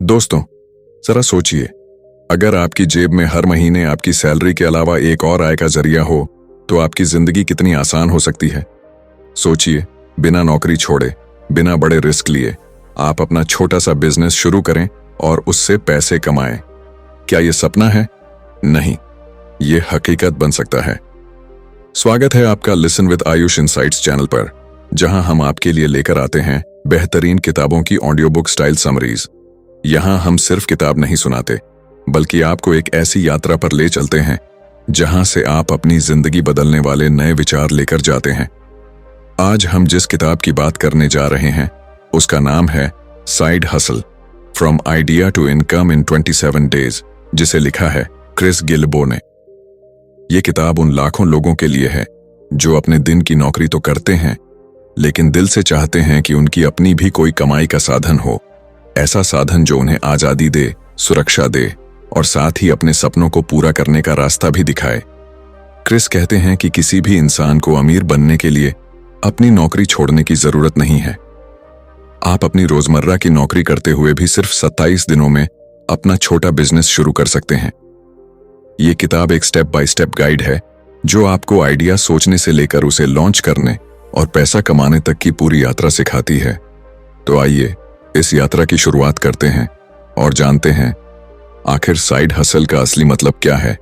दोस्तों, जरा सोचिए, अगर आपकी जेब में हर महीने आपकी सैलरी के अलावा एक और आय का जरिया हो तो आपकी जिंदगी कितनी आसान हो सकती है। सोचिए, बिना नौकरी छोड़े, बिना बड़े रिस्क लिए आप अपना छोटा सा बिजनेस शुरू करें और उससे पैसे कमाएं। क्या यह सपना है? नहीं, ये हकीकत बन सकता है। स्वागत है आपका listen with Ayush insights channel पर, जहां हम आपके लिए लेकर आते हैं बेहतरीन किताबों की ऑडियो बुक स्टाइल समरीज। यहां हम सिर्फ किताब नहीं सुनाते, बल्कि आपको एक ऐसी यात्रा पर ले चलते हैं जहां से आप अपनी जिंदगी बदलने वाले नए विचार लेकर जाते हैं। आज हम जिस किताब की बात करने जा रहे हैं उसका नाम है side hustle, from idea to income in 27 days, जिसे लिखा है क्रिस गिल्बो ने। ये किताब उन लाखों लोगों के लिए है जो अपने दिन की नौकरी तो करते हैं, लेकिन दिल से चाहते हैं कि उनकी अपनी भी कोई कमाई का साधन हो, ऐसा साधन जो उन्हें आजादी दे, सुरक्षा दे और साथ ही अपने सपनों को पूरा करने का रास्ता भी दिखाए। क्रिस कहते हैं कि किसी भी इंसान को अमीर बनने के लिए अपनी नौकरी छोड़ने की जरूरत नहीं है। आप अपनी रोजमर्रा की नौकरी करते हुए भी सिर्फ 27 दिनों में अपना छोटा बिजनेस शुरू कर सकते हैं। ये किताब एक स्टेप बाय स्टेप गाइड है जो आपको आइडिया सोचने से लेकर उसे लॉन्च करने और पैसा कमाने तक की पूरी यात्रा सिखाती है। तो आइए इस यात्रा की शुरुआत करते हैं और जानते हैं आखिर साइड हसल का असली मतलब क्या है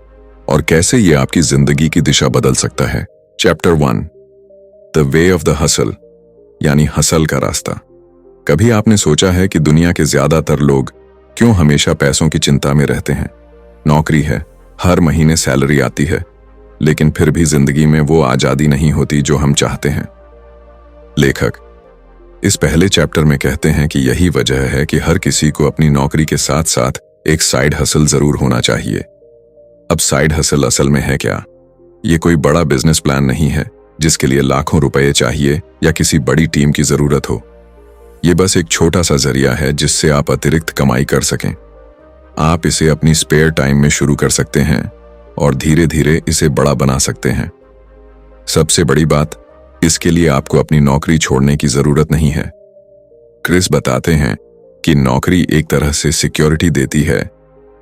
और कैसे ये आपकी जिंदगी की दिशा बदल सकता है। Chapter 1, the way of the hustle, यानी हसल का रास्ता। कभी आपने सोचा है कि दुनिया के ज्यादातर लोग क्यों हमेशा पैसों की चिंता में रहते हैं? नौकरी है, हर महीने सैलरी आती है, लेकिन फिर भी जिंदगी में वो आजादी नहीं होती जो हम चाहते हैं। लेखक इस पहले चैप्टर में कहते हैं कि यही वजह है कि हर किसी को अपनी नौकरी के साथ साथ एक साइड हसल जरूर होना चाहिए। अब साइड हसल असल में है क्या? ये कोई बड़ा बिजनेस प्लान नहीं है जिसके लिए लाखों रुपए चाहिए या किसी बड़ी टीम की जरूरत हो। ये बस एक छोटा सा जरिया है जिससे आप अतिरिक्त कमाई कर सकें। आप इसे अपनी स्पेयर टाइम में शुरू कर सकते हैं और धीरे धीरे इसे बड़ा बना सकते हैं। सबसे बड़ी बात, इसके लिए आपको अपनी नौकरी छोड़ने की जरूरत नहीं है। क्रिस बताते हैं कि नौकरी एक तरह से सिक्योरिटी देती है,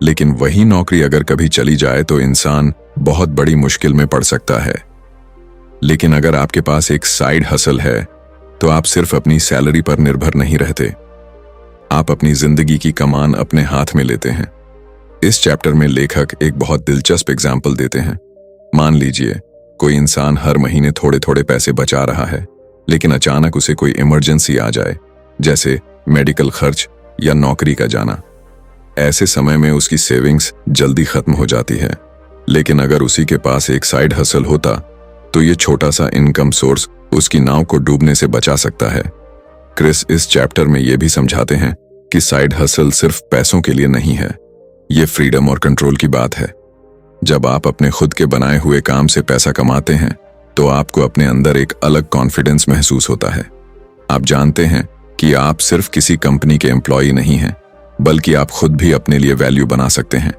लेकिन वही नौकरी अगर कभी चली जाए तो इंसान बहुत बड़ी मुश्किल में पड़ सकता है। लेकिन अगर आपके पास एक साइड हसल है तो आप सिर्फ अपनी सैलरी पर निर्भर नहीं रहते, आप अपनी जिंदगी की कमान अपने हाथ में लेते हैं। इस चैप्टर में लेखक एक बहुत दिलचस्प एग्जाम्पल देते हैं। मान लीजिए कोई इंसान हर महीने थोड़े थोड़े पैसे बचा रहा है, लेकिन अचानक उसे कोई इमरजेंसी आ जाए, जैसे मेडिकल खर्च या नौकरी का जाना। ऐसे समय में उसकी सेविंग्स जल्दी खत्म हो जाती है। लेकिन अगर उसी के पास एक साइड हसल होता तो ये छोटा सा इनकम सोर्स उसकी नाव को डूबने से बचा सकता है। क्रिस इस चैप्टर में ये भी समझाते हैं कि साइड हसल सिर्फ पैसों के लिए नहीं है, ये फ्रीडम और कंट्रोल की बात है। जब आप अपने खुद के बनाए हुए काम से पैसा कमाते हैं तो आपको अपने अंदर एक अलग कॉन्फिडेंस महसूस होता है। आप जानते हैं कि आप सिर्फ किसी कंपनी के एम्प्लॉय नहीं हैं, बल्कि आप खुद भी अपने लिए वैल्यू बना सकते हैं।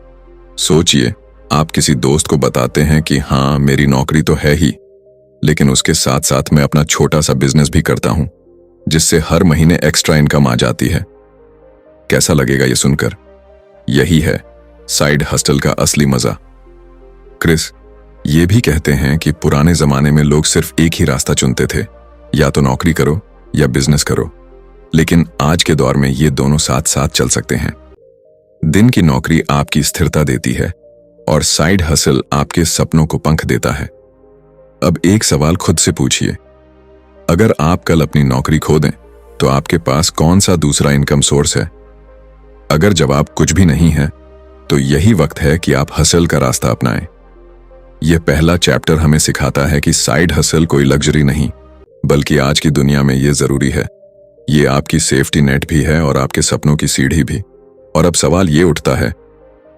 सोचिए, आप किसी दोस्त को बताते हैं कि हाँ, मेरी नौकरी तो है ही, लेकिन उसके साथ साथ मैं अपना छोटा सा बिजनेस भी करता हूं जिससे हर महीने एक्स्ट्रा इनकम आ जाती है। कैसा लगेगा ये सुनकर? यही है साइड हसल का असली मजा। क्रिस ये भी कहते हैं कि पुराने जमाने में लोग सिर्फ एक ही रास्ता चुनते थे, या तो नौकरी करो या बिजनेस करो, लेकिन आज के दौर में ये दोनों साथ साथ चल सकते हैं। दिन की नौकरी आपकी स्थिरता देती है और साइड हसल आपके सपनों को पंख देता है। अब एक सवाल खुद से पूछिए, अगर आप कल अपनी नौकरी खो दें तो आपके पास कौन सा दूसरा इनकम सोर्स है? अगर जवाब कुछ भी नहीं है तो यही वक्त है कि आप हसल का रास्ता अपनाएं। यह पहला चैप्टर हमें सिखाता है कि साइड हसल कोई लग्जरी नहीं, बल्कि आज की दुनिया में यह जरूरी है। ये आपकी सेफ्टी नेट भी है और आपके सपनों की सीढ़ी भी। और अब सवाल ये उठता है,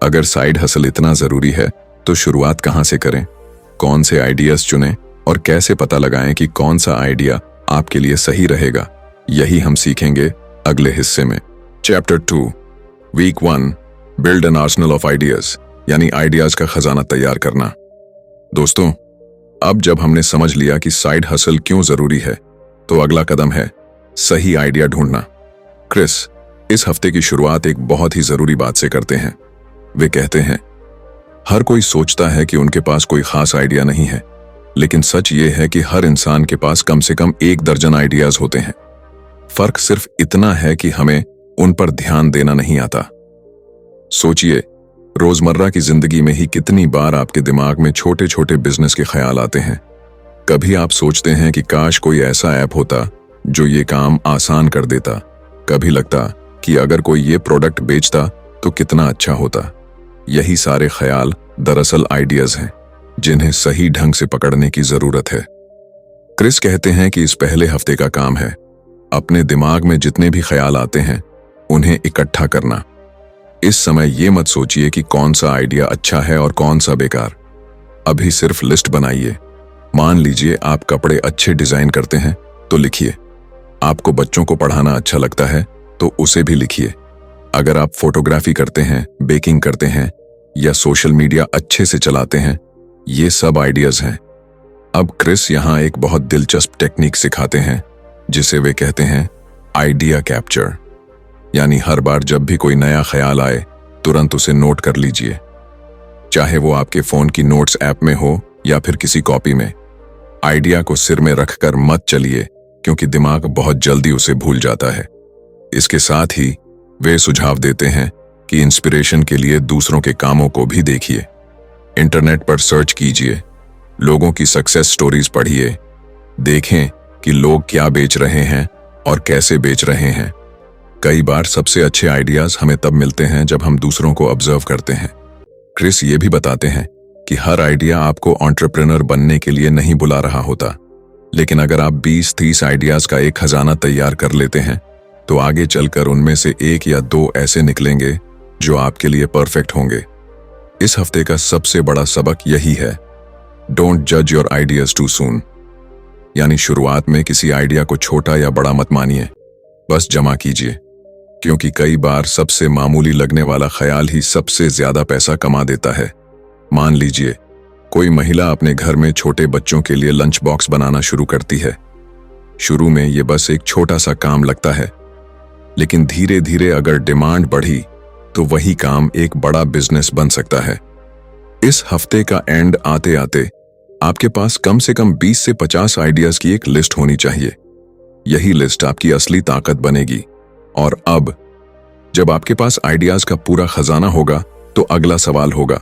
अगर साइड हसल इतना जरूरी है तो शुरुआत कहां से करें? कौन से आइडियाज चुनें और कैसे पता लगाएं कि कौन सा आइडिया आपके लिए सही रहेगा? यही हम सीखेंगे अगले हिस्से में। Chapter 2, week 1, build an arsenal of ideas, यानी आइडियाज का खजाना तैयार करना। दोस्तों, अब जब हमने समझ लिया कि साइड हसल क्यों जरूरी है, तो अगला कदम है सही आइडिया ढूंढना। क्रिस इस हफ्ते की शुरुआत एक बहुत ही जरूरी बात से करते हैं। वे कहते हैं, हर कोई सोचता है कि उनके पास कोई खास आइडिया नहीं है, लेकिन सच ये है कि हर इंसान के पास कम से कम 1 दर्जन आइडियाज होते हैं। फर्क सिर्फ इतना है कि हमें उन पर ध्यान देना नहीं आता। सोचिए, रोजमर्रा की जिंदगी में ही कितनी बार आपके दिमाग में छोटे छोटे बिजनेस के ख्याल आते हैं। कभी आप सोचते हैं कि काश कोई ऐसा ऐप होता जो ये काम आसान कर देता। कभी लगता कि अगर कोई ये प्रोडक्ट बेचता तो कितना अच्छा होता। यही सारे ख्याल दरअसल आइडियाज हैं, जिन्हें सही ढंग से पकड़ने की जरूरत है। क्रिस कहते हैं कि इस पहले हफ्ते का काम है अपने दिमाग में जितने भी ख्याल आते हैं उन्हें इकट्ठा करना। इस समय ये मत सोचिए कि कौन सा आइडिया अच्छा है और कौन सा बेकार। अभी सिर्फ लिस्ट बनाइए। मान लीजिए आप कपड़े अच्छे डिजाइन करते हैं तो लिखिए। आपको बच्चों को पढ़ाना अच्छा लगता है तो उसे भी लिखिए। अगर आप फोटोग्राफी करते हैं, बेकिंग करते हैं या सोशल मीडिया अच्छे से चलाते हैं, ये सब आइडियाज हैं। अब क्रिस यहाँ एक बहुत दिलचस्प टेक्निक सिखाते हैं जिसे वे कहते हैं आइडिया कैप्चर। यानी हर बार जब भी कोई नया ख्याल आए तुरंत उसे नोट कर लीजिए, चाहे वो आपके फोन की नोट्स ऐप में हो या फिर किसी कॉपी में। आइडिया को सिर में रखकर मत चलिए, क्योंकि दिमाग बहुत जल्दी उसे भूल जाता है। इसके साथ ही वे सुझाव देते हैं कि इंस्पिरेशन के लिए दूसरों के कामों को भी देखिए। इंटरनेट पर सर्च कीजिए, लोगों की सक्सेस स्टोरीज पढ़िए, देखें कि लोग क्या बेच रहे हैं और कैसे बेच रहे हैं। कई बार सबसे अच्छे आइडियाज हमें तब मिलते हैं जब हम दूसरों को ऑब्जर्व करते हैं। क्रिस ये भी बताते हैं कि हर आइडिया आपको एंटरप्रेन्योर बनने के लिए नहीं बुला रहा होता, लेकिन अगर आप 20-30 आइडियाज का एक खजाना तैयार कर लेते हैं तो आगे चलकर उनमें से 1 या 2 ऐसे निकलेंगे जो आपके लिए परफेक्ट होंगे। इस हफ्ते का सबसे बड़ा सबक यही है, डोंट जज योर आइडियाज टू सून। यानी शुरुआत में किसी आइडिया को छोटा या बड़ा मत मानिए, बस जमा कीजिए, क्योंकि कई बार सबसे मामूली लगने वाला ख्याल ही सबसे ज्यादा पैसा कमा देता है। मान लीजिए कोई महिला अपने घर में छोटे बच्चों के लिए लंच बॉक्स बनाना शुरू करती है। शुरू में ये बस एक छोटा सा काम लगता है, लेकिन धीरे धीरे अगर डिमांड बढ़ी तो वही काम एक बड़ा बिजनेस बन सकता है। इस हफ्ते का एंड आते आते आपके पास कम से कम 20 से 50 आइडियाज की एक लिस्ट होनी चाहिए। यही लिस्ट आपकी असली ताकत बनेगी। और अब जब आपके पास आइडियाज का पूरा खजाना होगा तो अगला सवाल होगा,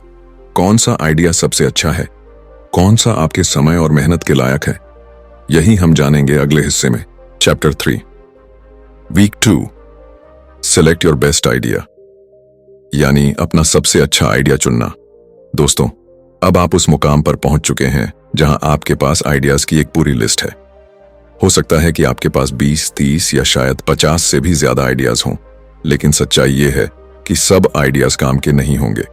कौन सा आइडिया सबसे अच्छा है, कौन सा आपके समय और मेहनत के लायक है। यही हम जानेंगे अगले हिस्से में। Chapter 3, week 2, select your best idea, यानी अपना सबसे अच्छा आइडिया चुनना। दोस्तों, अब आप उस मुकाम पर पहुंच चुके हैं जहां आपके पास आइडियाज की एक पूरी लिस्ट है। हो सकता है कि आपके पास 20, 30 या शायद 50 से भी ज्यादा आइडियाज हों, लेकिन सच्चाई यह है कि सब आइडियाज काम के नहीं होंगे।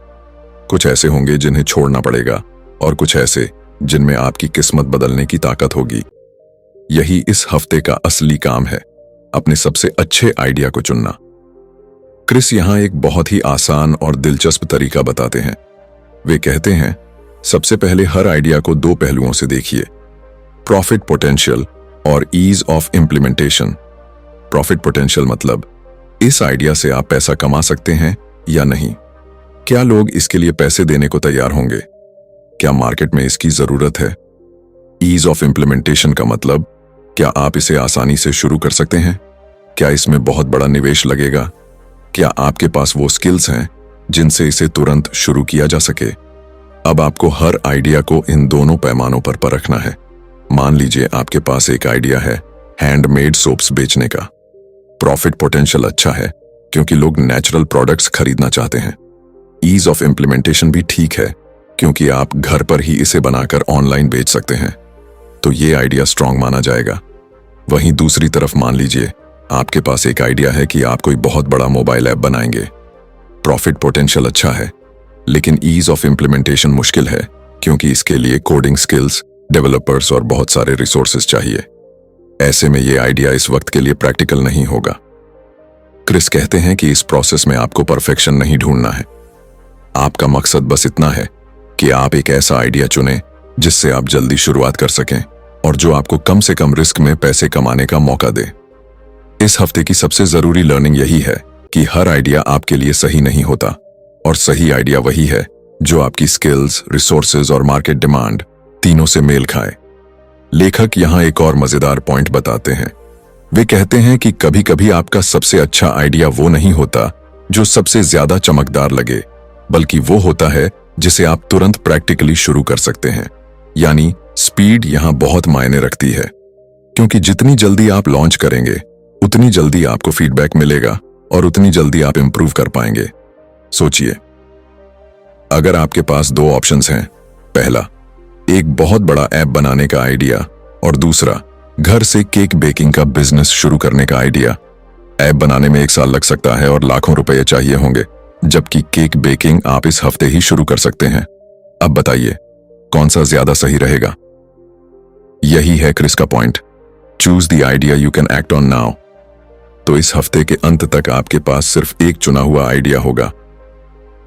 कुछ ऐसे होंगे जिन्हें छोड़ना पड़ेगा और कुछ ऐसे जिनमें आपकी किस्मत बदलने की ताकत होगी। यही इस हफ्ते का असली काम है, अपने सबसे अच्छे आइडिया को चुनना। क्रिस यहां एक बहुत ही आसान और दिलचस्प तरीका बताते हैं। वे कहते हैं, सबसे पहले हर आइडिया को 2 पहलुओं से देखिए, प्रॉफिट पोटेंशियल और ease of implementation. Profit potential मतलब इस आइडिया से आप पैसा कमा सकते हैं या नहीं, क्या लोग इसके लिए पैसे देने को तैयार होंगे, क्या मार्केट में इसकी जरूरत है। ईज ऑफ इम्प्लीमेंटेशन का मतलब, क्या आप इसे आसानी से शुरू कर सकते हैं, क्या इसमें बहुत बड़ा निवेश लगेगा, क्या आपके पास वो स्किल्स हैं जिनसे इसे तुरंत शुरू किया जा सके। अब आपको हर आइडिया को इन दोनों पैमानों पर परखना है। मान लीजिए आपके पास एक आइडिया है हैंडमेड सोप्स बेचने का। प्रॉफिट पोटेंशियल अच्छा है क्योंकि लोग नेचुरल प्रोडक्ट्स खरीदना चाहते हैं। ईज ऑफ इम्प्लीमेंटेशन भी ठीक है क्योंकि आप घर पर ही इसे बनाकर ऑनलाइन बेच सकते हैं, तो ये आइडिया स्ट्रांग माना जाएगा। वहीं दूसरी तरफ मान लीजिए आपके पास एक आइडिया है कि आप कोई बहुत बड़ा मोबाइल ऐप बनाएंगे। प्रॉफिट पोटेंशियल अच्छा है, लेकिन ईज ऑफ इम्प्लीमेंटेशन मुश्किल है क्योंकि इसके लिए कोडिंग स्किल्स, डेवलपर्स और बहुत सारे रिसोर्सेज चाहिए। ऐसे में ये आइडिया इस वक्त के लिए प्रैक्टिकल नहीं होगा। क्रिस कहते हैं कि इस प्रोसेस में आपको परफेक्शन नहीं ढूंढना है। आपका मकसद बस इतना है कि आप एक ऐसा आइडिया चुनें जिससे आप जल्दी शुरुआत कर सकें और जो आपको कम से कम रिस्क में पैसे कमाने का मौका दे। इस हफ्ते की सबसे जरूरी लर्निंग यही है कि हर आइडिया आपके लिए सही नहीं होता और सही आइडिया वही है जो आपकी स्किल्स, रिसोर्सेज और मार्केट डिमांड तीनों से मेल खाए। लेखक यहां एक और मजेदार पॉइंट बताते हैं। वे कहते हैं कि कभी कभी आपका सबसे अच्छा आइडिया वो नहीं होता जो सबसे ज्यादा चमकदार लगे, बल्कि वो होता है जिसे आप तुरंत प्रैक्टिकली शुरू कर सकते हैं। यानी स्पीड यहां बहुत मायने रखती है, क्योंकि जितनी जल्दी आप लॉन्च करेंगे उतनी जल्दी आपको फीडबैक मिलेगा और उतनी जल्दी आप इंप्रूव कर पाएंगे। सोचिए, अगर आपके पास दो ऑप्शंस हैं, पहला एक बहुत बड़ा ऐप बनाने का आइडिया और दूसरा घर से केक बेकिंग का बिजनेस शुरू करने का आइडिया। ऐप बनाने में 1 साल लग सकता है और लाखों रुपए चाहिए होंगे, जबकि केक बेकिंग आप इस हफ्ते ही शुरू कर सकते हैं। अब बताइए कौन सा ज्यादा सही रहेगा? यही है क्रिस का point, choose the idea you can act on now. तो इस हफ्ते के अंत तक आपके पास सिर्फ एक चुना हुआ आइडिया होगा।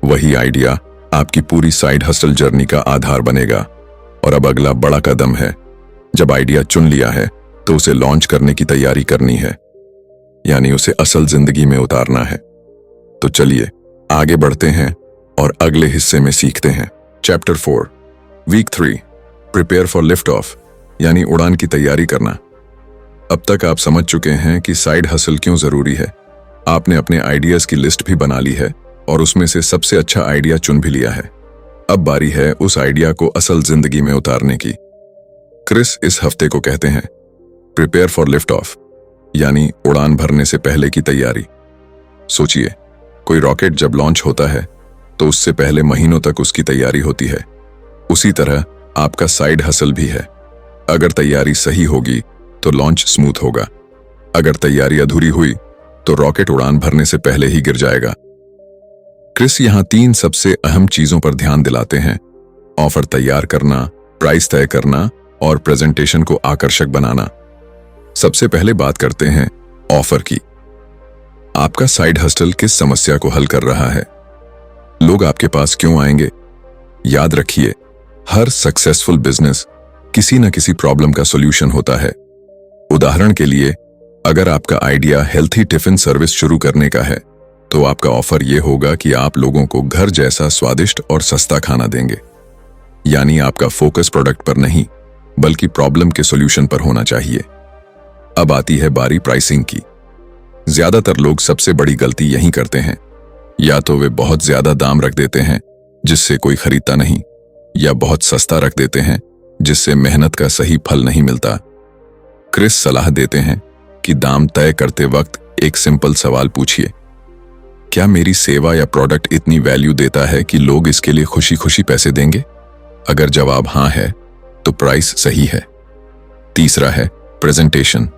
वही आइडिया आपकी पूरी साइड हसल जर्नी का आधार बनेगा। और अब अगला बड़ा कदम है, जब आइडिया चुन लिया है तो उसे लॉन्च करने की तैयारी करनी है, यानी उसे असल जिंदगी में उतारना है। तो चलिए आगे बढ़ते हैं और अगले हिस्से में सीखते हैं। Chapter 4, week 3, prepare for lift off, यानी उड़ान की तैयारी करना। अब तक आप समझ चुके हैं कि साइड हसल क्यों जरूरी है। आपने अपने आइडियाज की लिस्ट भी बना ली है और उसमें से सबसे अच्छा आइडिया चुन भी लिया है। अब बारी है उस आइडिया को असल जिंदगी में उतारने की। क्रिस इस हफ्ते को कहते हैं प्रिपेयर फॉर लिफ्ट ऑफ, यानी उड़ान भरने से पहले की तैयारी। सोचिए, कोई रॉकेट जब लॉन्च होता है तो उससे पहले महीनों तक उसकी तैयारी होती है। उसी तरह आपका साइड हसल भी है। अगर तैयारी सही होगी तो लॉन्च स्मूथ होगा। अगर तैयारी अधूरी हुई तो रॉकेट उड़ान भरने से पहले ही गिर जाएगा। क्रिस यहां 3 सबसे अहम चीजों पर ध्यान दिलाते हैं: ऑफर तैयार करना, प्राइस तय करना और प्रेजेंटेशन को आकर्षक बनाना। सबसे पहले बात करते हैं ऑफर की। आपका साइड हसल किस समस्या को हल कर रहा है? लोग आपके पास क्यों आएंगे? याद रखिए, हर सक्सेसफुल बिजनेस किसी न किसी प्रॉब्लम का सॉल्यूशन होता है। उदाहरण के लिए, अगर आपका आइडिया हेल्थी टिफिन सर्विस शुरू करने का है तो आपका ऑफर यह होगा कि आप लोगों को घर जैसा स्वादिष्ट और सस्ता खाना देंगे। यानी आपका फोकस प्रोडक्ट पर नहीं बल्कि प्रॉब्लम के सॉल्यूशन पर होना चाहिए। अब आती है बारी प्राइसिंग की। ज्यादातर लोग सबसे बड़ी गलती यही करते हैं, या तो वे बहुत ज्यादा दाम रख देते हैं जिससे कोई खरीदता नहीं, या बहुत सस्ता रख देते हैं जिससे मेहनत का सही फल नहीं मिलता। क्रिस सलाह देते हैं कि दाम तय करते वक्त एक सिंपल सवाल पूछिए, क्या मेरी सेवा या प्रोडक्ट इतनी वैल्यू देता है कि लोग इसके लिए खुशी खुशी पैसे देंगे? अगर जवाब हाँ है तो प्राइस सही है। तीसरा है प्रेजेंटेशन,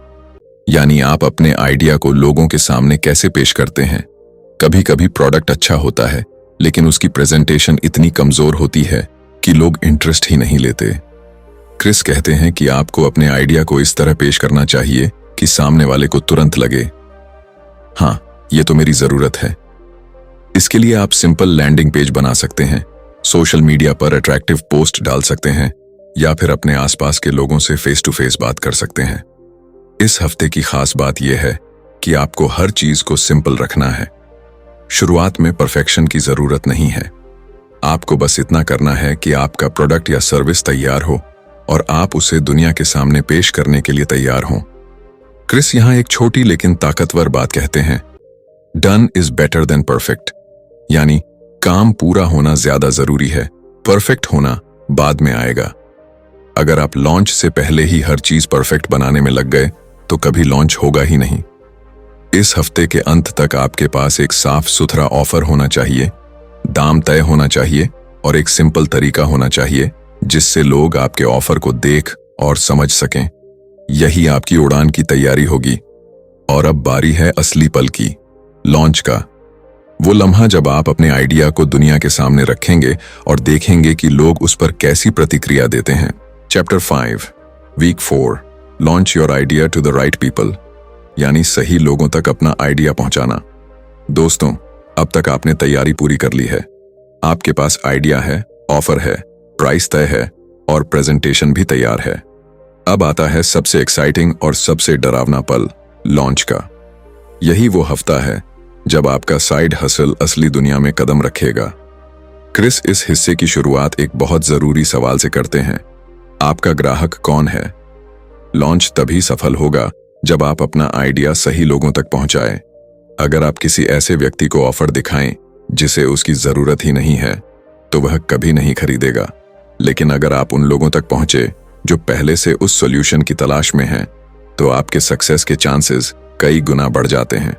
यानी आप अपने आइडिया को लोगों के सामने कैसे पेश करते हैं। कभी कभी प्रोडक्ट अच्छा होता है लेकिन उसकी प्रेजेंटेशन इतनी कमजोर होती है कि लोग इंटरेस्ट ही नहीं लेते। क्रिस कहते हैं कि आपको अपने आइडिया को इस तरह पेश करना चाहिए कि सामने वाले को तुरंत लगे, हाँ, ये तो मेरी जरूरत है। इसके लिए आप सिंपल लैंडिंग पेज बना सकते हैं, सोशल मीडिया पर अट्रैक्टिव पोस्ट डाल सकते हैं, या फिर अपने आसपास के लोगों से फेस टू फेस बात कर सकते हैं। इस हफ्ते की खास बात यह है कि आपको हर चीज को सिंपल रखना है। शुरुआत में परफेक्शन की जरूरत नहीं है। आपको बस इतना करना है कि आपका प्रोडक्ट या सर्विस तैयार हो और आप उसे दुनिया के सामने पेश करने के लिए तैयार हों। क्रिस यहां एक छोटी लेकिन ताकतवर बात कहते हैं, done is better than perfect, यानी काम पूरा होना ज्यादा जरूरी है, परफेक्ट होना बाद में आएगा। अगर आप लॉन्च से पहले ही हर चीज परफेक्ट बनाने में लग गए तो कभी लॉन्च होगा ही नहीं। इस हफ्ते के अंत तक आपके पास एक साफ सुथरा ऑफर होना चाहिए, दाम तय होना चाहिए और एक सिंपल तरीका होना चाहिए जिससे लोग आपके ऑफर को देख और समझ सकें। यही आपकी उड़ान की तैयारी होगी। और अब बारी है असली पल की, लॉन्च का। वो लम्हा जब आप अपने आइडिया को दुनिया के सामने रखेंगे और देखेंगे कि लोग उस पर कैसी प्रतिक्रिया देते हैं। Chapter 5, week 4, launch your idea to the right people, यानी सही लोगों तक अपना आइडिया पहुंचाना। दोस्तों, अब तक आपने तैयारी पूरी कर ली है। आपके पास आइडिया है, ऑफर है, प्राइस तय है और प्रेजेंटेशन भी तैयार है। अब आता है सबसे एक्साइटिंग और सबसे डरावना पल, लॉन्च का। यही वो हफ्ता है जब आपका साइड हसल असली दुनिया में कदम रखेगा। क्रिस इस हिस्से की शुरुआत एक बहुत जरूरी सवाल से करते हैं। आपका ग्राहक कौन है? लॉन्च तभी सफल होगा जब आप अपना आइडिया सही लोगों तक पहुंचाएं। अगर आप किसी ऐसे व्यक्ति को ऑफर दिखाएं जिसे उसकी जरूरत ही नहीं है, तो वह कभी नहीं खरीदेगा। लेकिन अगर आप उन लोगों तक पहुंचे जो पहले से उस सॉल्यूशन की तलाश में हैं, तो आपके सक्सेस के चांसेस कई गुना बढ़ जाते हैं।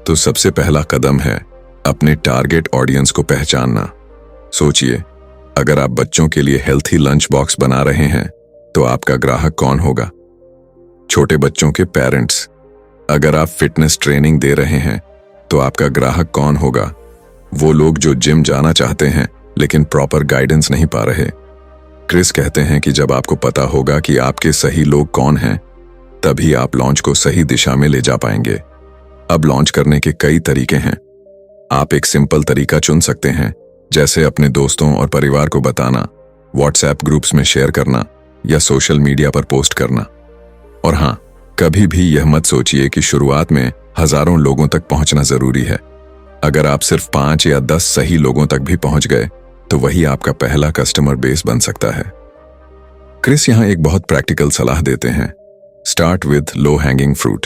तो सबसे पहला कदम है अपने टारगेट ऑडियंस को पहचानना। सोचिए, अगर आप बच्चों के लिए हेल्थी लंच बॉक्स बना रहे हैं, तो आपका ग्राहक कौन होगा? छोटे बच्चों के पेरेंट्स। अगर आप फिटनेस ट्रेनिंग दे रहे हैं, तो आपका ग्राहक कौन होगा? वो लोग जो जिम जाना चाहते हैं लेकिन प्रॉपर गाइडेंस नहीं पा रहे। क्रिस कहते हैं कि जब आपको पता होगा कि आपके सही लोग कौन हैं, तभी आप लॉन्च को सही दिशा में ले जा पाएंगे। अब लॉन्च करने के कई तरीके हैं। आप एक सिंपल तरीका चुन सकते हैं, जैसे अपने दोस्तों और परिवार को बताना, व्हाट्सएप ग्रुप्स में शेयर करना या सोशल मीडिया पर पोस्ट करना। और हाँ, कभी भी यह मत सोचिए कि शुरुआत में हजारों लोगों तक पहुंचना जरूरी है। अगर आप सिर्फ 5 या 10 सही लोगों तक भी पहुंच गए, तो वही आपका पहला कस्टमर बेस बन सकता है। क्रिस यहां एक बहुत प्रैक्टिकल सलाह देते हैं। Start with low hanging fruit,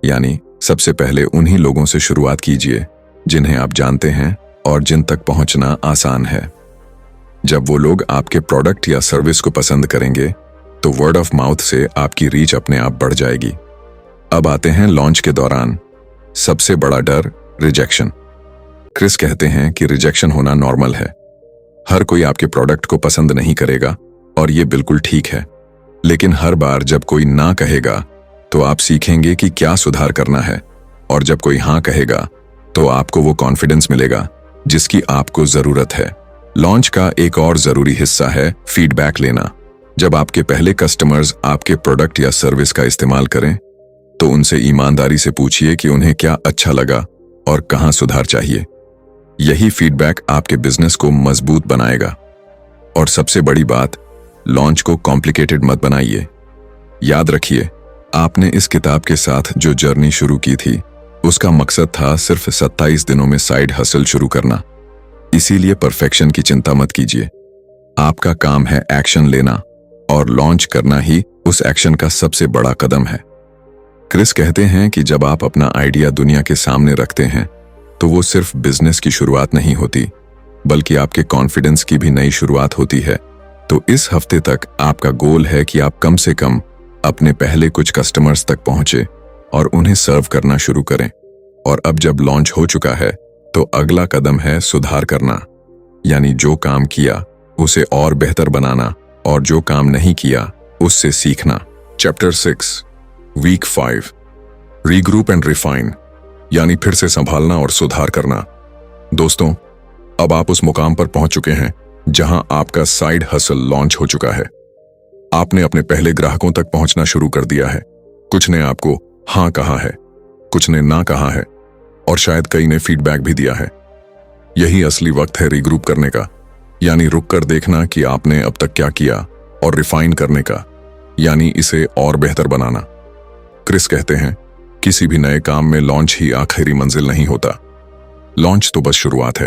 यानी सबसे पहले उन्हीं लोगों से शुरुआत कीजिए जिन्हें आप जानते हैं और जिन तक पहुंचना आसान है। जब वो लोग आपके प्रोडक्ट या सर्विस को पसंद करेंगे, तो वर्ड ऑफ माउथ से आपकी रीच अपने आप बढ़ जाएगी। अब आते हैं लॉन्च के दौरान सबसे बड़ा डर, रिजेक्शन। क्रिस कहते हैं कि रिजेक्शन होना नॉर्मल है। हर कोई आपके प्रोडक्ट को पसंद नहीं करेगा और ये बिल्कुल ठीक है। लेकिन हर बार जब कोई ना कहेगा, तो आप सीखेंगे कि क्या सुधार करना है, और जब कोई हाँ कहेगा, तो आपको वो कॉन्फिडेंस मिलेगा जिसकी आपको जरूरत है। लॉन्च का एक और जरूरी हिस्सा है फीडबैक लेना। जब आपके पहले कस्टमर्स आपके प्रोडक्ट या सर्विस का इस्तेमाल करें, तो उनसे ईमानदारी से पूछिए कि उन्हें क्या अच्छा लगा और कहां सुधार चाहिए। यही फीडबैक आपके बिजनेस को मजबूत बनाएगा। और सबसे बड़ी बात, लॉन्च को कॉम्प्लिकेटेड मत बनाइए। याद रखिए, आपने इस किताब के साथ जो जर्नी शुरू की थी, उसका मकसद था सिर्फ 27 दिनों में साइड हसल शुरू करना। इसीलिए परफेक्शन की चिंता मत कीजिए। आपका काम है एक्शन लेना, और लॉन्च करना ही उस एक्शन का सबसे बड़ा कदम है। क्रिस कहते हैं कि जब आप अपना आइडिया दुनिया के सामने रखते हैं, तो वो सिर्फ बिजनेस की शुरुआत नहीं होती, बल्कि आपके कॉन्फिडेंस की भी नई शुरुआत होती है। तो इस हफ्ते तक आपका गोल है कि आप कम से कम अपने पहले कुछ कस्टमर्स तक पहुंचे और उन्हें सर्व करना शुरू करें। और अब जब लॉन्च हो चुका है, तो अगला कदम है सुधार करना, यानी जो काम किया उसे और बेहतर बनाना, और जो काम नहीं किया उससे सीखना। Chapter 6, week 5, regroup and refine, यानी फिर से संभालना और सुधार करना। दोस्तों, अब आप उस मुकाम पर पहुंच चुके हैं जहां आपका साइड हसल लॉन्च हो चुका है। आपने अपने पहले ग्राहकों तक पहुंचना शुरू कर दिया है। कुछ ने आपको हाँ कहा है, कुछ ने ना कहा है, और शायद कई ने फीडबैक भी दिया है। यही असली वक्त है रीग्रुप करने का, यानी रुक कर देखना कि आपने अब तक क्या किया, और रिफाइन करने का, यानी इसे और बेहतर बनाना। क्रिस कहते हैं, किसी भी नए काम में लॉन्च ही आखिरी मंजिल नहीं होता। लॉन्च तो बस शुरुआत है।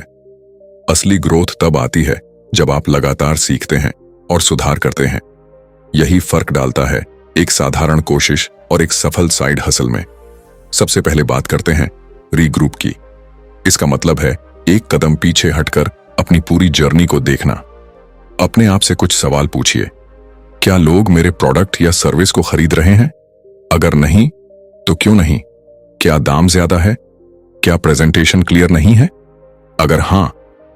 असली ग्रोथ तब आती है जब आप लगातार सीखते हैं और सुधार करते हैं। यही फर्क डालता है एक साधारण कोशिश और एक सफल साइड हसल में। सबसे पहले बात करते हैं रीग्रुप की। इसका मतलब है एक कदम पीछे हटकर अपनी पूरी जर्नी को देखना। अपने आप से कुछ सवाल पूछिए। क्या लोग मेरे प्रोडक्ट या सर्विस को खरीद रहे हैं? अगर नहीं, तो क्यों नहीं? क्या दाम ज्यादा है? क्या प्रेजेंटेशन क्लियर नहीं है? अगर हां,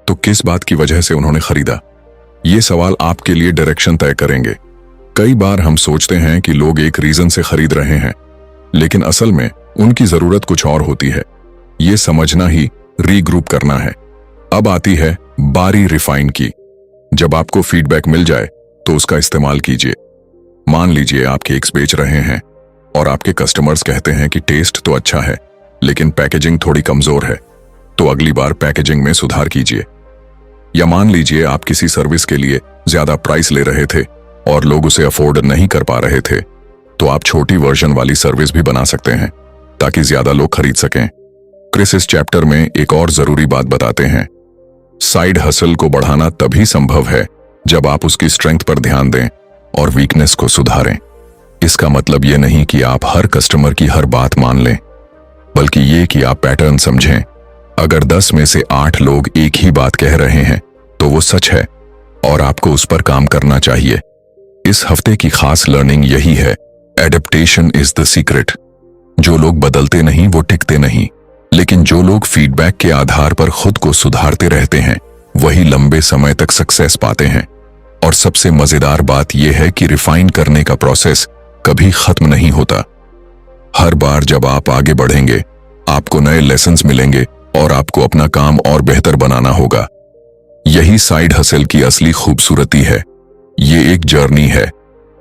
तो किस बात की वजह से उन्होंने खरीदा? ये सवाल आपके लिए डायरेक्शन तय करेंगे। कई बार हम सोचते हैं कि लोग एक रीजन से खरीद रहे हैं, लेकिन असल में उनकी जरूरत कुछ और होती है। ये समझना ही रीग्रुप करना है। अब आती है बारी रिफाइन की। जब आपको फीडबैक मिल जाए, तो उसका इस्तेमाल कीजिए। मान लीजिए आप केक्स बेच रहे हैं और आपके कस्टमर्स कहते हैं कि टेस्ट तो अच्छा है, लेकिन पैकेजिंग थोड़ी कमजोर है, तो अगली बार पैकेजिंग में सुधार कीजिए। या मान लीजिए आप किसी सर्विस के लिए ज्यादा प्राइस ले रहे थे और लोग उसे अफोर्ड नहीं कर पा रहे थे, तो आप छोटी वर्जन वाली सर्विस भी बना सकते हैं ताकि ज्यादा लोग खरीद सकें। क्रिस इस चैप्टर में एक और जरूरी बात बताते हैं। साइड हसल को बढ़ाना तभी संभव है जब आप उसकी स्ट्रेंथ पर ध्यान दें और वीकनेस को सुधारें। इसका मतलब ये नहीं कि आप हर कस्टमर की हर बात मान लें, बल्कि ये कि आप पैटर्न समझें। अगर 10 में से 8 लोग एक ही बात कह रहे हैं तो वो सच है और आपको उस पर काम करना चाहिए। इस हफ्ते की खास लर्निंग यही है, एडेप्टेशन इज द सीक्रेट। जो लोग बदलते नहीं वो टिकते नहीं, लेकिन जो लोग फीडबैक के आधार पर खुद को सुधारते रहते हैं वही लंबे समय तक सक्सेस पाते हैं। और सबसे मजेदार बात यह है कि रिफाइन करने का प्रोसेस कभी खत्म नहीं होता। हर बार जब आप आगे बढ़ेंगे आपको नए लेसन्स मिलेंगे और आपको अपना काम और बेहतर बनाना होगा। यही साइड हसल की असली खूबसूरती है। ये एक जर्नी है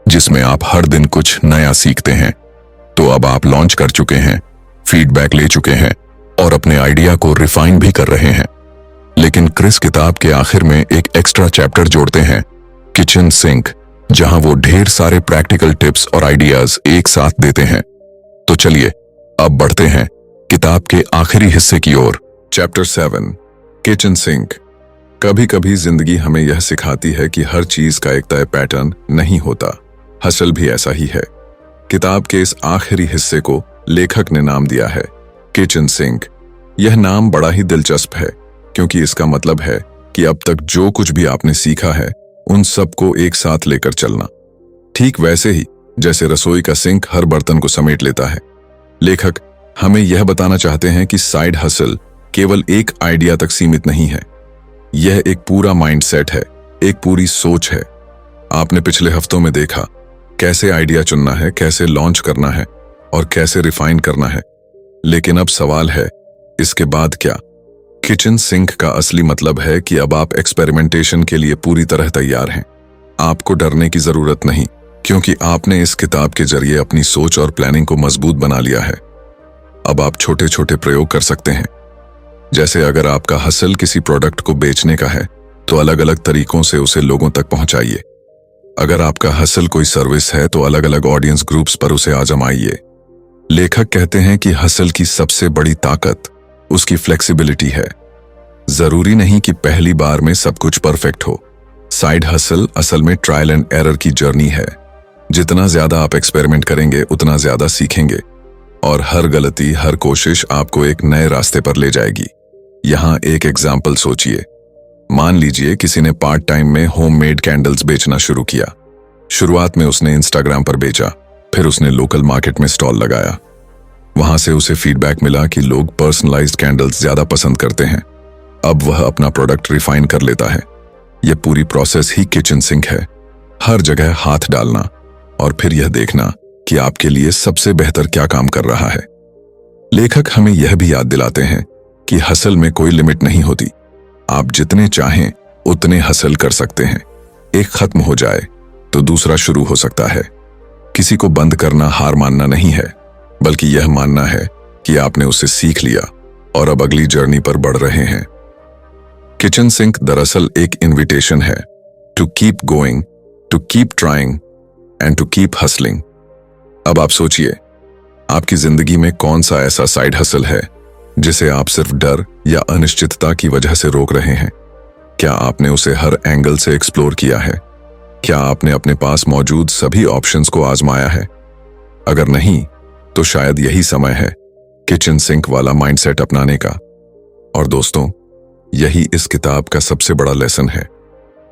जिसमें आप हर दिन कुछ नया सीखते हैं। तो अब आप लॉन्च कर चुके हैं, फीडबैक ले चुके हैं और अपने आइडिया को रिफाइन भी कर रहे हैं। लेकिन क्रिस किताब के आखिर में एक एक्स्ट्रा चैप्टर जोड़ते हैं, किचन सिंक, जहां वो ढेर सारे प्रैक्टिकल टिप्स और आइडियाज एक साथ देते हैं। तो चलिए अब बढ़ते हैं किताब के आखिरी हिस्से की ओर। Chapter 7, kitchen sink. कभी कभी जिंदगी हमें यह सिखाती है कि हर चीज का एक तय पैटर्न नहीं होता। हसल भी ऐसा ही है। किताब के इस आखिरी हिस्से को लेखक ने नाम दिया है किचन सिंक। यह नाम बड़ा ही दिलचस्प है क्योंकि इसका मतलब है कि अब तक जो कुछ भी आपने सीखा है उन सबको एक साथ लेकर चलना। ठीक वैसे ही जैसे रसोई का सिंक हर बर्तन को समेट लेता है, लेखक हमें यह बताना चाहते हैं कि साइड हसल केवल एक आइडिया तक सीमित नहीं है। यह एक पूरा माइंडसेट है, एक पूरी सोच है। आपने पिछले हफ्तों में देखा कैसे आइडिया चुनना है, कैसे लॉन्च करना है और कैसे रिफाइन करना है। लेकिन अब सवाल है, इसके बाद क्या? किचन सिंक का असली मतलब है कि अब आप एक्सपेरिमेंटेशन के लिए पूरी तरह तैयार हैं। आपको डरने की जरूरत नहीं, क्योंकि आपने इस किताब के जरिए अपनी सोच और प्लानिंग को मजबूत बना लिया है। अब आप छोटे छोटे प्रयोग कर सकते हैं। जैसे अगर आपका हसल किसी प्रोडक्ट को बेचने का है तो अलग अलग तरीकों से उसे लोगों तक पहुंचाइए। अगर आपका हसल कोई सर्विस है तो अलग अलग ऑडियंस ग्रुप्स पर उसे आजमाइए। लेखक कहते हैं कि हसल की सबसे बड़ी ताकत उसकी फ्लेक्सिबिलिटी है। जरूरी नहीं कि पहली बार में सब कुछ परफेक्ट हो। साइड हसल असल में ट्रायल एंड एरर की जर्नी है। जितना ज्यादा आप एक्सपेरिमेंट करेंगे उतना ज्यादा सीखेंगे और हर गलती, हर कोशिश आपको एक नए रास्ते पर ले जाएगी। यहां एक एग्जाम्पल सोचिए। मान लीजिए किसी ने पार्ट टाइम में होममेड कैंडल्स बेचना शुरू किया। शुरुआत में उसने इंस्टाग्राम पर बेचा, फिर उसने लोकल मार्केट में स्टॉल लगाया। वहां से उसे फीडबैक मिला कि लोग पर्सनलाइज्ड कैंडल्स ज्यादा पसंद करते हैं। अब वह अपना प्रोडक्ट रिफाइन कर लेता है। यह पूरी प्रोसेस ही किचन सिंक है। हर जगह हाथ डालना और फिर यह देखना कि आपके लिए सबसे बेहतर क्या काम कर रहा है। लेखक हमें यह भी याद दिलाते हैं कि हसल में कोई लिमिट नहीं होती। आप जितने चाहें उतने हसल कर सकते हैं। एक खत्म हो जाए तो दूसरा शुरू हो सकता है। किसी को बंद करना हार मानना नहीं है, बल्कि यह मानना है कि आपने उसे सीख लिया और अब अगली जर्नी पर बढ़ रहे हैं। किचन सिंक दरअसल एक इनविटेशन है to keep going, to keep trying and to keep hustling. अब आप सोचिए, आपकी जिंदगी में कौन सा ऐसा साइड हसल है जिसे आप सिर्फ डर या अनिश्चितता की वजह से रोक रहे हैं? क्या आपने उसे हर एंगल से एक्सप्लोर किया है? क्या आपने अपने पास मौजूद सभी ऑप्शंस को आजमाया है? अगर नहीं, तो शायद यही समय है किचन सिंक वाला माइंडसेट अपनाने का। और दोस्तों, यही इस किताब का सबसे बड़ा लेसन है।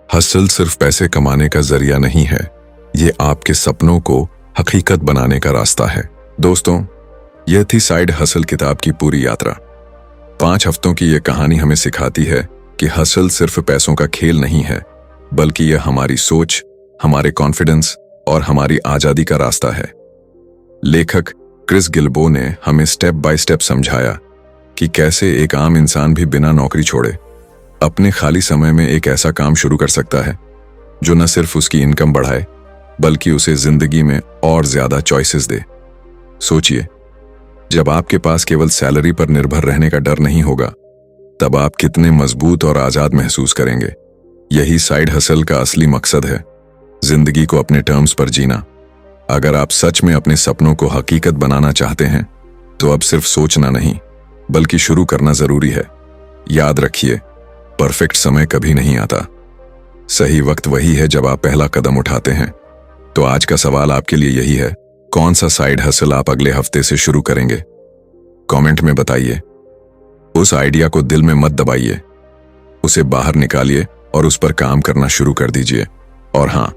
हसल सिर्फ पैसे कमाने का जरिया नहीं है, ये आपके सपनों को हकीकत बनाने का रास्ता है। दोस्तों, यह थी साइड हसल किताब की पूरी यात्रा। 5 हफ्तों की यह कहानी हमें सिखाती है कि हसल सिर्फ पैसों का खेल नहीं है, बल्कि यह हमारी सोच, हमारे कॉन्फिडेंस और हमारी आजादी का रास्ता है। लेखक क्रिस गिल्बो ने हमें स्टेप बाय स्टेप समझाया कि कैसे एक आम इंसान भी बिना नौकरी छोड़े अपने खाली समय में एक ऐसा काम शुरू कर सकता है जो न सिर्फ उसकी इनकम बढ़ाए, बल्कि उसे जिंदगी में और ज्यादा चॉइसेस दे। सोचिए, जब आपके पास केवल सैलरी पर निर्भर रहने का डर नहीं होगा, तब आप कितने मजबूत और आजाद महसूस करेंगे। यही साइड हसल का असली मकसद है, जिंदगी को अपने टर्म्स पर जीना। अगर आप सच में अपने सपनों को हकीकत बनाना चाहते हैं, तो अब सिर्फ सोचना नहीं, बल्कि शुरू करना जरूरी है। याद रखिए, परफेक्ट समय कभी नहीं आता। सही वक्त वही है जब आप पहला कदम उठाते हैं। तो आज का सवाल आपके लिए यही है, कौन सा साइड हसल आप अगले हफ्ते से शुरू करेंगे? कमेंट में बताइए। उस आइडिया को दिल में मत दबाइए, उसे बाहर निकालिए और उस पर काम करना शुरू कर दीजिए। और हाँ,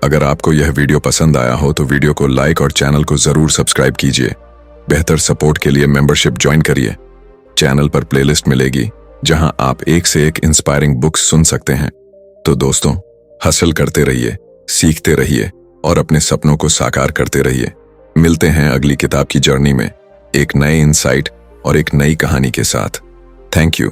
अगर आपको यह वीडियो पसंद आया हो तो वीडियो को लाइक और चैनल को जरूर सब्सक्राइब कीजिए। बेहतर सपोर्ट के लिए मेंबरशिप ज्वाइन करिए। चैनल पर प्लेलिस्ट मिलेगी जहां आप एक से एक इंस्पायरिंग बुक्स सुन सकते हैं। तो दोस्तों, हसल करते रहिए, सीखते रहिए और अपने सपनों को साकार करते रहिए। मिलते हैं अगली किताब की जर्नी में एक नए इंसाइट और एक नई कहानी के साथ। Thank you.